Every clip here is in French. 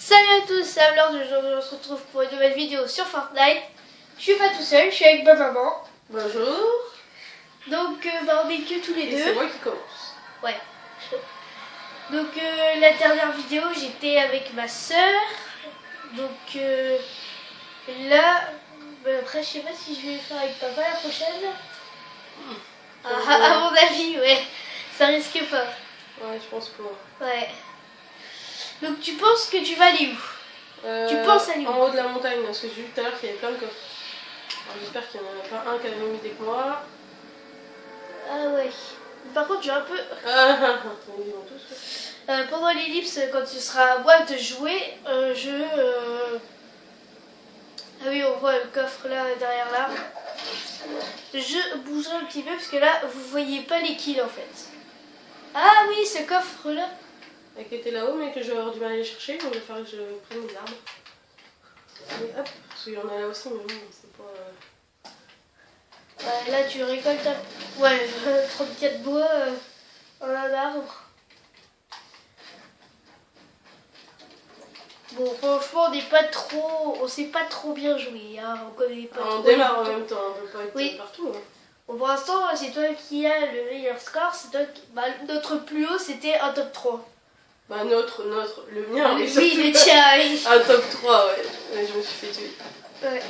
Salut à tous, c'est Ablard, aujourd'hui on se retrouve pour une nouvelle vidéo sur Fortnite. Je suis pas tout seul, je suis avec ma maman. Bonjour. Donc on est que tous les deux. C'est moi qui commence. Ouais. Donc la dernière vidéo j'étais avec ma soeur. Donc là, après je sais pas si je vais le faire avec papa la prochaine. À mon avis, ouais. Ça risque pas. Ouais, je pense pas. Ouais. Donc tu penses que tu vas aller où? Tu penses aller où? En haut de la montagne, parce que j'ai vu tout à l'heure qu'il y avait plein de coffres. Alors j'espère qu'il n'y en a pas un qui avait mis des que moi. Ah ouais. Par contre j'ai un peu... Ils vont tous. pendant l'ellipse, quand tu seras à boîte de jouer, Ah oui, on voit le coffre là, derrière là. Je bougerai un petit peu, parce que là, vous voyez pas les kills en fait. Ah oui, ce coffre là. Qui était là-haut, mais que je vais avoir du mal à aller chercher, donc il va falloir que je prenne des arbres. Et hop, parce qu'il y en a là aussi, mais bon, c'est pas... Là, tu récoltes ouais, 34 bois en un arbre. Bon, franchement, on sait pas trop bien jouer, hein. On connaît pas trop. On démarre en même temps, on peut pas être partout. Hein. Bon, pour l'instant, c'est toi qui as le meilleur score. C'est toi qui... notre plus haut, c'était un top 3. Bah le mien, oui, le tien. Un top 3, ouais. Je me suis fait tuer. Ouais.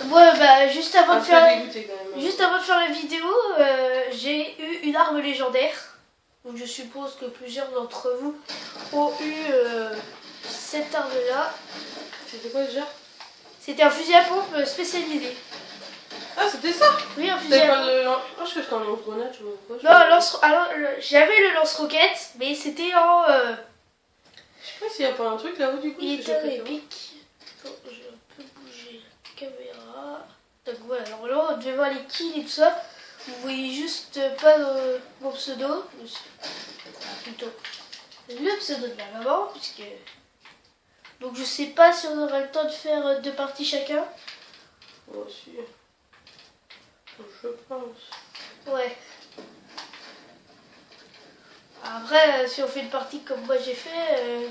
Ouais, juste avant de faire la vidéo, j'ai eu une arme légendaire. Donc je suppose que plusieurs d'entre vous ont eu cette arme-là. C'était quoi déjà? C'était un fusil à pompe spécialisé. Ah, c'était ça? Oui, un fusil à pompe. Je crois que c'était un lance-grenade, je sais pas. Non, j'avais le lance-roquette, mais c'était en... Je sais pas s'il n'y a pas un truc là-haut du coup. Il était épique. Attends, je vais un peu bouger la caméra. Donc voilà, alors là, on devait voir les kills et tout ça. Vous voyez juste pas mon pseudo. Plutôt le pseudo de la maman, puisque... Donc je sais pas si on aura le temps de faire 2 parties chacun. Moi aussi. Je pense. Ouais. Après, si on fait une partie comme moi j'ai fait,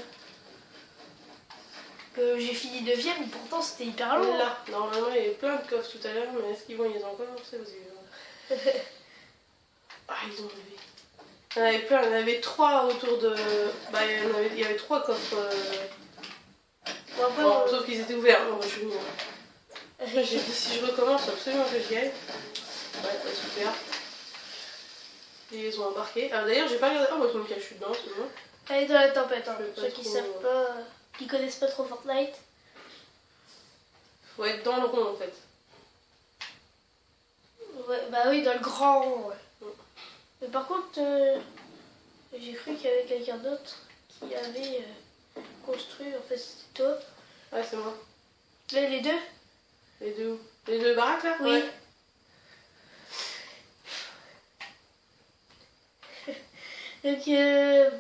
que j'ai fini 9ème, pourtant c'était hyper long. Là, normalement il y avait plein de coffres tout à l'heure, mais est-ce qu'ils vont y avoir encore? C'est possible. Ah, ils ont levé. Il y en avait plein, il y en avait 3 autour de... Bah, il y avait 3 coffres. Bon, sauf qu'ils étaient ouverts. Non, moi je suis venue. J'ai dit si je recommence, faut absolument que j'y aille. Ouais, super. Ils les ont embarqués. Alors d'ailleurs, j'ai pas regardé. Oh, bah, je suis dedans, c'est bon. Elle est dans la tempête, hein. Ceux qui savent pas, qui connaissent pas trop Fortnite. Faut être dans le rond en fait. Ouais, bah oui, dans le grand rond, ouais. Mais par contre, j'ai cru qu'il y avait quelqu'un d'autre qui avait construit, en fait c'était toi. Ouais, c'est moi. Là, les deux? Les deux où? Les 2 baraques là? Oui. Ouais. Donc, ouais,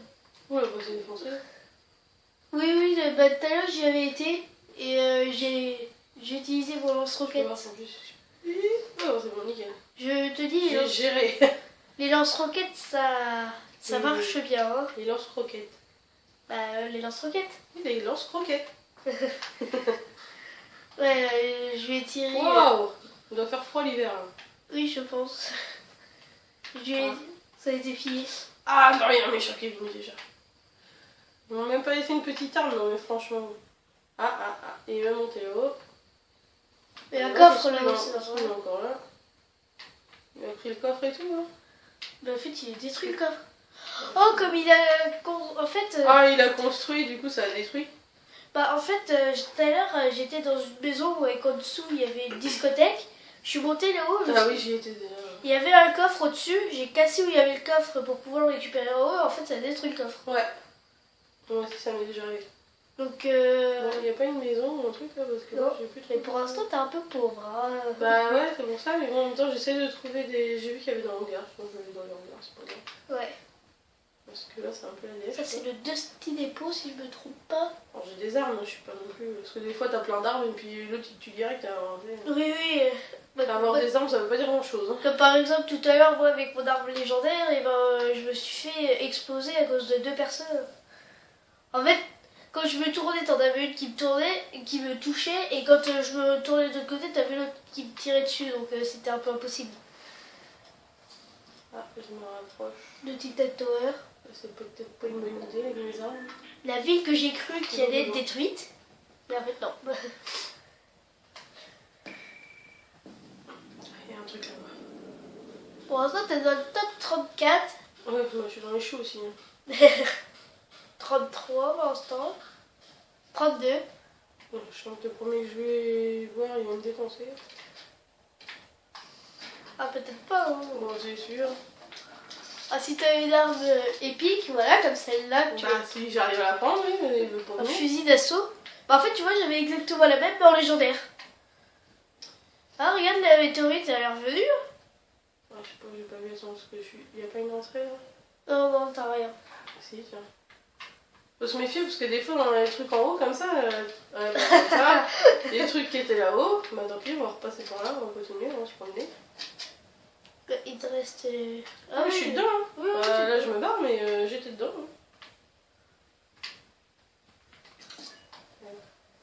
bah c'est défoncé. Oui, bah tout à l'heure j'y avais été et j'ai utilisé mon lance-roquette. Oh, c'est bon, nickel. Je te dis, j'ai géré. Les lance-roquettes, ça marche bien. Hein. Les lance-roquettes. Bah, les lance-roquettes. Oui, les lance-roquettes. Ouais, je vais tirer. Waouh! Il doit faire froid l'hiver. Oui, je pense. Ça a été fini. Ah, non, il y a un méchant qui est venu déjà. Ils m'ont même pas laissé une petite arme, non, mais franchement. Il va monter là-haut. Mais un coffre là aussi. Il est encore là. Il a pris le coffre et tout, hein. Mais en fait, il a détruit le coffre. Oh, comme il a. En fait. Ah, il a construit, du coup, ça a détruit. Bah, en fait, tout à l'heure, j'étais dans une maison où, en dessous, il y avait une discothèque. Je suis montée là-haut. Oui, j'y étais déjà. Il y avait un coffre au-dessus. J'ai cassé où il y avait le coffre pour pouvoir le récupérer en haut. En fait, ça a détruit le coffre. Ouais. Moi aussi, ça m'est déjà arrivé. Donc, il n'y a pas une maison ou un truc là parce que non. J'ai plus de... Mais pour l'instant, t'es un peu pauvre. Hein. Bah ouais, c'est pour ça, mais bon, en même temps, j'essaie de trouver des. J'ai vu qu'il y avait dans le hangar, je pense que je vais aller dans le hangar, c'est pas grave. Ouais. Parce que là, c'est un peu la def. Ça, c'est le Dusty Depot, si je me trompe pas. Alors, j'ai des armes, je suis pas non plus. Parce que des fois, t'as plein d'armes et puis l'autre, tu dirais que t'as un. Oui. Avoir des armes, ça veut pas dire grand chose. Hein. Comme par exemple, tout à l'heure, moi, avec mon arme légendaire, et je me suis fait exploser à cause de 2 personnes. En fait, quand je me tournais, t'en avais une qui me tournait, qui me touchait, et quand je me tournais de l'autre côté, t'avais l'autre qui me tirait dessus, donc c'était un peu impossible. Ah, je me rapproche. Le Tic Tac Tower. C'est peut-être pas une bonne idée avec mes armes. La ville que j'ai cru qui allait être détruite, mais en fait non. Il y a un truc là-bas. Pour l'instant, t'es dans le top 34. Ouais, moi je suis dans les choux aussi. Hein. 33 pour l'instant. 32. Ouais, je sens que le premier que je vais voir, il va me défoncer. Ah, peut-être pas. Hein. Bon, c'est sûr. Ah, si t'as une arme épique, voilà, comme celle-là, que tu Bah, si j'arrive à la prendre, oui, mais il veut pas un venir. fusil d'assaut. Bah, en fait, tu vois, j'avais exactement la même, mais en légendaire. Ah, regarde, la météorite, elle a l'air venue. Ah, je sais pas, j'ai pas vu son parce que je suis. Y a pas une entrée là? Non, non, t'as rien. Si, tiens. Faut se méfier parce que des fois, dans les trucs en haut comme ça, comme ça, les trucs qui étaient là-haut, bah tant pis, on va repasser par là, on va continuer, on va se promener. Il te reste. Ah, oui, je suis dedans. Hein. Oui, oui, Là, je me barre, mais j'étais dedans. Hein.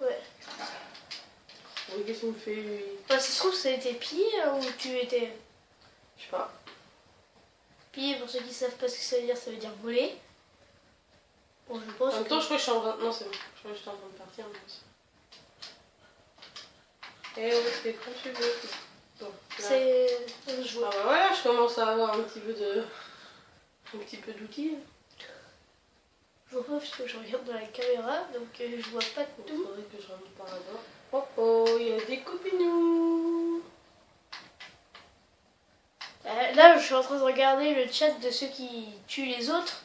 Ouais. Oui, qu'est-ce qu'il me fait lui? Bah, ça se trouve, ça a été pillé ou tu étais. Je sais pas. Pillé, pour ceux qui savent pas ce que ça veut dire voler. Bon, je pense. En même temps, je crois que je suis en train. Non, c'est bon. Je crois que j'étais en train de partir. Mais... Eh oui, c'est quand tu veux. Bon, là. C'est. Je vois. Ah bah voilà, je commence à avoir un petit peu de. Un petit peu d'outils. Je vois pas parce que je regarde dans la caméra, donc je vois pas Il tout. faudrait que je remonte par là-bas. Oh oh, il y a des copinous. Là, je suis en train de regarder le chat de ceux qui tuent les autres.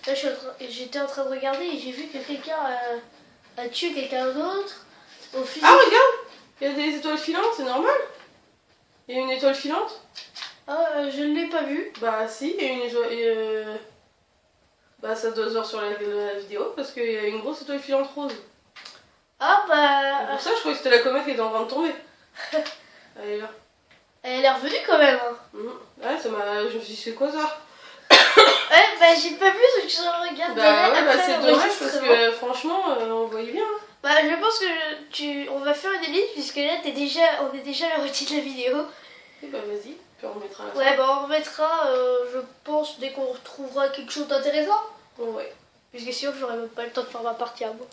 Là, j'étais en train de regarder et j'ai vu que quelqu'un a tué quelqu'un d'autre au fusil. Ah, regarde, il y a des étoiles filantes, c'est normal. Il y a une étoile filante. Ah, je ne l'ai pas vu. Bah si, il y a une étoile... Bah ça doit se voir sur la vidéo parce qu'il y a une grosse étoile filante rose. Ah, Et bah. pour ça, je croyais que c'était la comète qui était en train de tomber. Elle est là. Elle est revenue quand même. Hein. Ouais, ça m'a... Je me suis dit, c'est quoi ça? Ouais, bah j'ai pas vu ce que je regarde. Bah ouais, bah c'est dommage parce l'enregistrement. que franchement, on voyait bien. Hein. Bah, je pense que on va faire une élite puisque là, on est déjà à la moitié de la vidéo. Et bah vas-y, puis on remettra la Ouais, bah on remettra, je pense, dès qu'on retrouvera quelque chose d'intéressant. Ouais. Puisque sinon, j'aurais même pas le temps de faire ma partie à moi.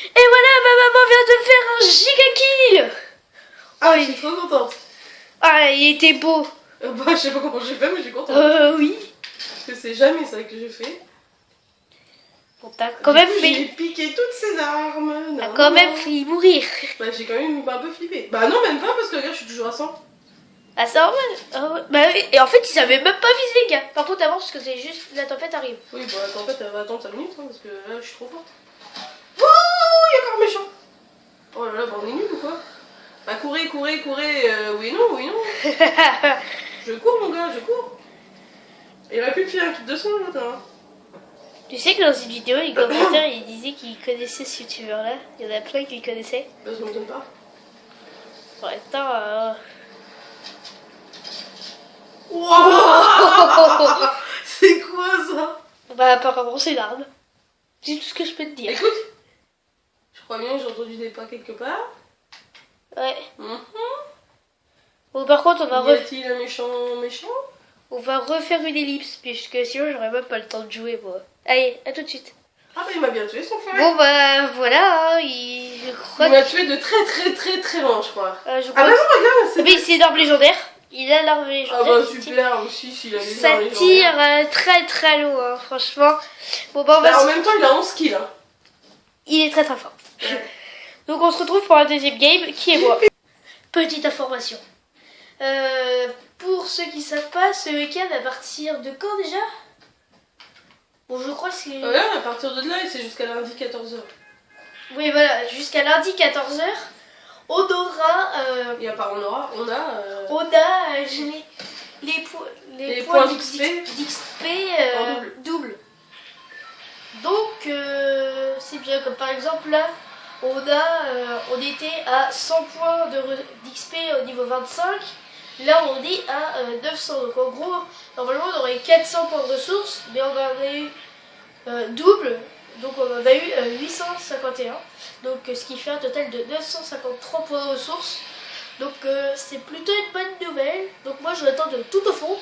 Et voilà, ma maman vient de faire un giga kill. Ah, Oui. je suis trop contente. Ah, il était beau. Bah je sais pas comment j'ai fait, mais je suis contente. Oui. Parce que c'est jamais ça que je fais. Bon, t'as quand même J'ai fait. piqué toutes ces armes. T'as Non, quand non. même fait mourir. Bah j'ai quand même un peu flippé. Bah non, même pas parce que regarde, je suis toujours à 100. Ah, c'est normal. Ah, ouais. Bah oui. Et en fait, ils savaient même pas viser les gars. Par contre, avance parce que c'est juste la tempête arrive. Oui, bah attends, en fait, elle va attendre 5 minutes hein, parce que là, je suis trop forte. Oh, il y a encore un méchant. Oh là là, bah on est nuls ou quoi? Bah courez, courez, courez. Oui, non, oui, non. Je cours, mon gars, je cours. Il aurait pu me filer un kit de soin, là, hein. Tu sais que dans cette vidéo, les commentaires, ils disaient qu'ils connaissaient ce youtubeur-là. Il y en a plein qui le connaissaient. Bah ça m'étonne pas. En même temps, Wow. C'est quoi ça? bah apparemment c'est une arme. C'est tout ce que je peux te dire. Écoute, je crois bien que j'ai entendu des pas quelque part. Ouais. Mhm. Bon, par contre, Y a-t-il un méchant on va refaire une ellipse, puisque sinon j'aurais même pas le temps de jouer, moi. Allez, à tout de suite. Ah bah il m'a bien tué son frère. Bon, bah voilà, hein, je crois Il m'a tué de très très très très loin, je crois. je Ah crois bah non, regarde, c'est... Mais c'est une arme légendaire. Il a l'arme Ah légendaire. bah super aussi, s'il a les Ça armes tire légendaires. très très loin, franchement. Bon, bah on va Bah, en même temps, il a 11 kills. Hein. Il est très très fort. Ouais. Donc on se retrouve pour un deuxième game qui est moi. Petite information. Pour ceux qui savent pas, ce week-end à partir de quand déjà? Bon, je crois que c'est... Voilà, à partir de là, c'est jusqu'à lundi 14h. Oui, voilà, jusqu'à lundi 14h, on aura... Il y a pas on aura, on a... On a les points d'XP d'XP en double. Donc, c'est bien, comme par exemple là, on était à 100 points d'XP au niveau 25. Là, on est à 900. Donc, en gros, normalement, on aurait 400 points de ressources, mais on en a eu double. Donc on en a eu 851. Donc ce qui fait un total de 953 points de ressources. Donc c'est plutôt une bonne nouvelle. Donc moi je l'attends de tout au fond.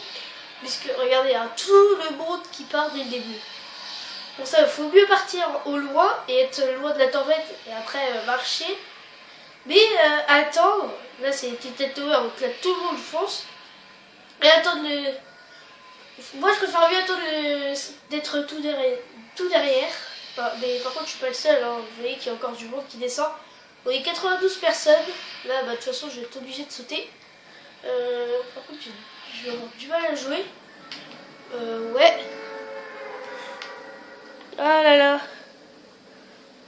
Puisque regardez, il y a tout le monde qui part dès le début. Pour ça il faut mieux partir au loin et être loin de la tempête et après marcher. Mais attendre, là c'est une petite tower, donc là tout le monde fonce. Et attendre le... Moi je préfère mieux attendre d'être tout derrière. Enfin, mais par contre je suis pas le seul, hein. Vous voyez qu'il y a encore du monde qui descend. On est 92 personnes. Là bah, de toute façon je vais être obligé de sauter. Par contre je vais avoir du mal à jouer. Ouais. Ah là là.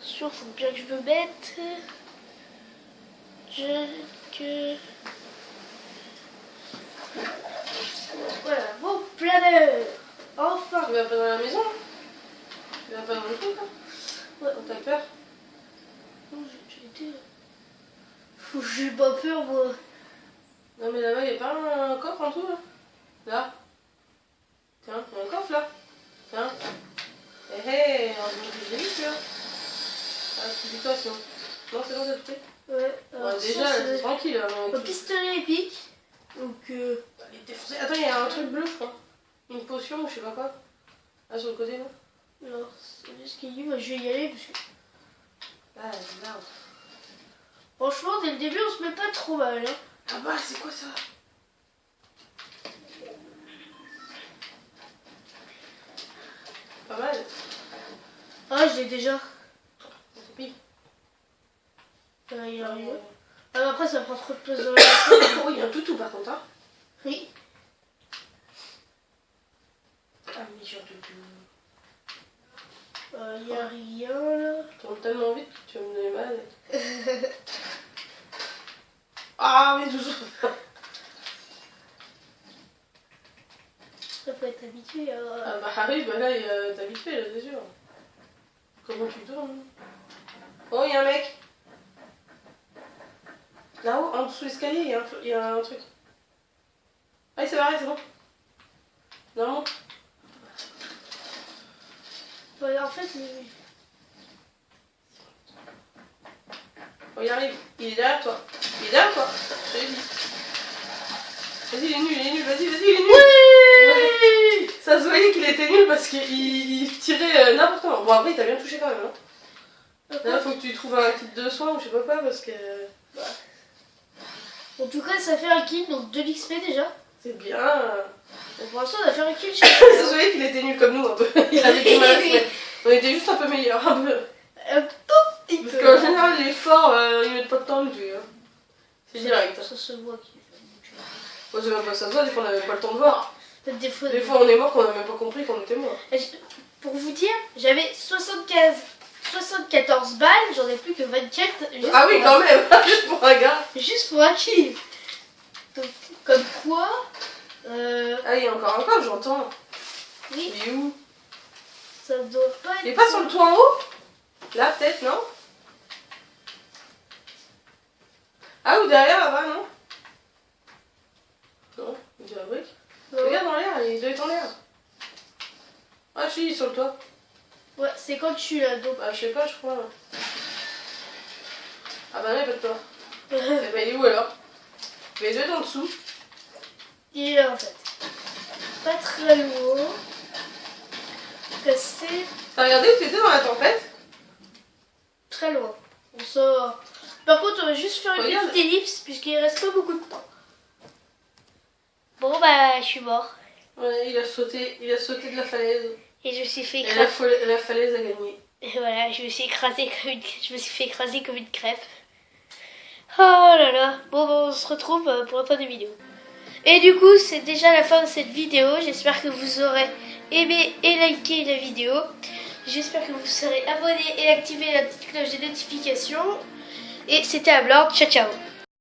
Sûr, faut bien que je me mette. Voilà, bon planeur. Enfin. Tu vas pas dans la maison? Tu vas pas dans le truc là? Ouais. T'as peur? Non, j'ai été... J'ai pas peur moi. Non mais là-bas, il y a pas un coffre en tout là? Là? Tiens, il y a un coffre là? Tiens. Hé hé, on va j'ai vu tu vois. Ah, tu dis quoi sinon? Non, c'est bon, c'est tout. Ouais, alors Ouais, déjà, c'est tranquille. Un pistolet épique. Donc Allez, défoncer. Attends, il y a un truc bleu, je crois. Une potion ou je sais pas quoi. Là, sur le côté là. alors, c'est juste qu'il dit, moi je vais y aller parce que... Ah, merde. Franchement, dès le début, on se met pas trop mal. Hein. Ah bah, c'est quoi ça? Pas mal. Ah, je l'ai déjà. C'est pire. Il arrive. Alors après, ça prend trop de place dans la voiture. Oh, il y a un toutou par contre, hein? Oui. Ah, mais genre toutou. Il y a rien là. Tu tournes tellement vite que tu vas me donner mal. Ah, mais toujours. Ça peut être habitué. Ah bah oui, bah là, t'es habitué, là, c'est sûr. Comment tu tournes? Oh, il y a un mec. Là-haut, en dessous de l'escalier, il y a un truc. Ah, il s'est barré, c'est bon. Non. Ouais, en fait, Oh, il arrive. Il est derrière toi. Il est derrière toi. Je te l'ai dit. Vas-y, il est nul, vas-y, il est nul. Oui ouais. Ça se voyait qu'il était nul parce qu'il tirait n'importe comment. Bon, après, il t'a bien touché quand même. Hein. Là, faut que tu trouves un kit de soins ou je sais pas quoi parce que... En tout cas, ça fait un kill, donc 2 l'XP déjà. C'est bien. Donc, pour l'instant, on a fait un kill chez Ça se voyait qu'il était nul comme nous un peu. Il avait du mal à se mettre. On était juste un peu meilleurs, un peu. Parce qu'en général, les forts, ils mettent pas de temps, tu vois. C'est direct. Ça se voit qu'il Moi, c'est même pas ça se voit, des fois, on n'avait pas le temps de voir. Des fois, on est mort qu'on n'a même pas compris qu'on était mort. Pour vous dire, j'avais 74 balles, j'en ai plus que 24. Ah oui, quand même, juste pour un gars. Juste pour un kill. Donc, comme quoi... Ah, il y a encore un coffre, j'entends. Oui. Il est où? Ça doit pas être... Il est pas sur le toit en haut? Là, peut-être, non? Ah, ou derrière, là-bas, non? Non, il est sur la brique. Regarde dans l'air, il doit être en l'air. Ah, si, il est sur le toit. Ouais, c'est quand je suis là, donc... Bah, je sais pas, je crois. Ah bah non, il n'y a pas de toit. Eh bah, il est où alors? Mais il doit être en dessous. Il est là, en fait. Pas très loin. Cassé. T'as regardé où t'étais dans la tempête? Très loin. On sort... Par contre, on va juste faire une Regarde. petite ellipse, puisqu'il reste pas beaucoup de temps. Bon, bah, je suis mort. Ouais, il a sauté de la falaise. Et je me suis fait Et écraser. la falaise a gagné. Et voilà, je me suis fait écraser comme une crêpe. Oh là là. Bon, on se retrouve pour la fin des vidéos. Et du coup, c'est déjà la fin de cette vidéo. J'espère que vous aurez aimé et liké la vidéo. J'espère que vous serez abonnés et activé la petite cloche des notifications. Et c'était Ablord. Ciao, ciao.